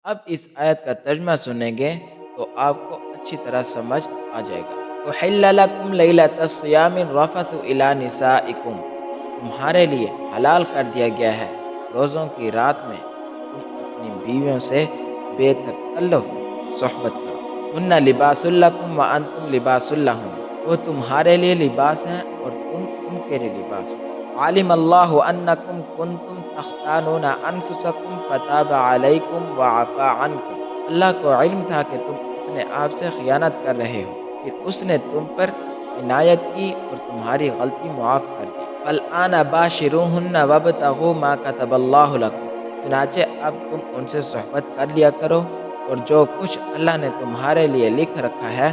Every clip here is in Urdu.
اب اس آیت کا ترجمہ سنیں گے تو آپ کو اچھی طرح سمجھ آ جائے گا۔ احل لکم لیلۃ الصیام الرفث الی نسائکم، تمہارے لیے حلال کر دیا گیا ہے روزوں کی رات میں تم اپنی بیویوں سے بے تکلف صحبت کرو۔ ہن لباس لکم وانتم لباس لہن، وہ تمہارے لیے لباس ہیں اور تم ان کے لیے لباس ہو۔ عالم اللہ انکم کنتم تختانون انفسکم فتاب علیکم وعفا عنکم، اللہ کو علم تھا کہ تم اپنے آپ سے خیانت کر رہے ہو، پھر اس نے تم پر عنایت کی اور تمہاری غلطی معاف کر دی۔ فالآن باشروہن وابتغوا ما کتب اللہ لکم، چنانچہ اب تم ان سے صحبت کر لیا کرو اور جو کچھ اللہ نے تمہارے لیے لکھ رکھا ہے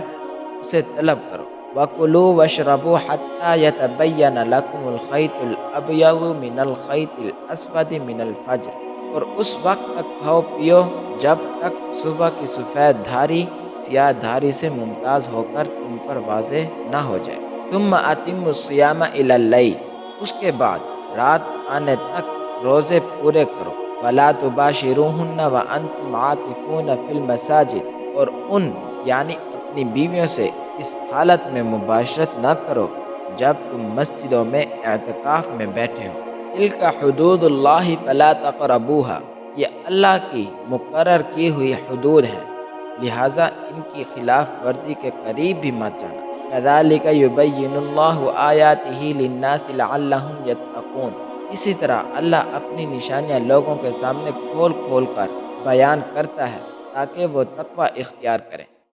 اسے طلب کرو۔ وَكُلُوا وَاشْرَبُوا حَتَّى يَتَبَيَّنَ لَكُمُ الْخَيْطُ الْأَبْيَضُ مِنَ الْخَيْطِ الْأَسْوَدِ مِنَ الْفَجْرِ، اور اس وقت تک کھاؤ پیو جب تک صبح کی سفید دھاری سیاہ دھاری سے ممتاز ہو کر تم پر واضح نہ ہو جائے۔ ثُمَّ أَتِمُّوا الصِّيَامَ إِلَى اللَّيْلِ، اس کے بعد رات آنے تک روزے پورے کرو۔ وَلَا تُبَاشِرُوهُنَّ وَأَنْتُمْ عَاكِفُونَ فِي الْمَسَاجِدِ، اور ان یعنی اپنی بیویوں سے اس حالت میں مباشرت نہ کرو جب تم مسجدوں میں اعتکاف میں بیٹھے ہو۔ تِلْكَ حُدُودُ اللَّهِ فَلَا تَقْرَبُوهَا، یہ اللہ کی مقرر کی ہوئی حدود ہیں، لہٰذا ان کی خلاف ورزی کے قریب بھی مت جانا۔ كَذَلِكَ يُبَيِّنُ اللَّهُ آيَاتِهِ لِلنَّاسِ لَعَلَّهُمْ يَتَّقُونَ، اسی طرح اللہ اپنی نشانیاں لوگوں کے سامنے کھول کھول کر بیان کرتا ہے تاکہ وہ تقوی اختیار کریں۔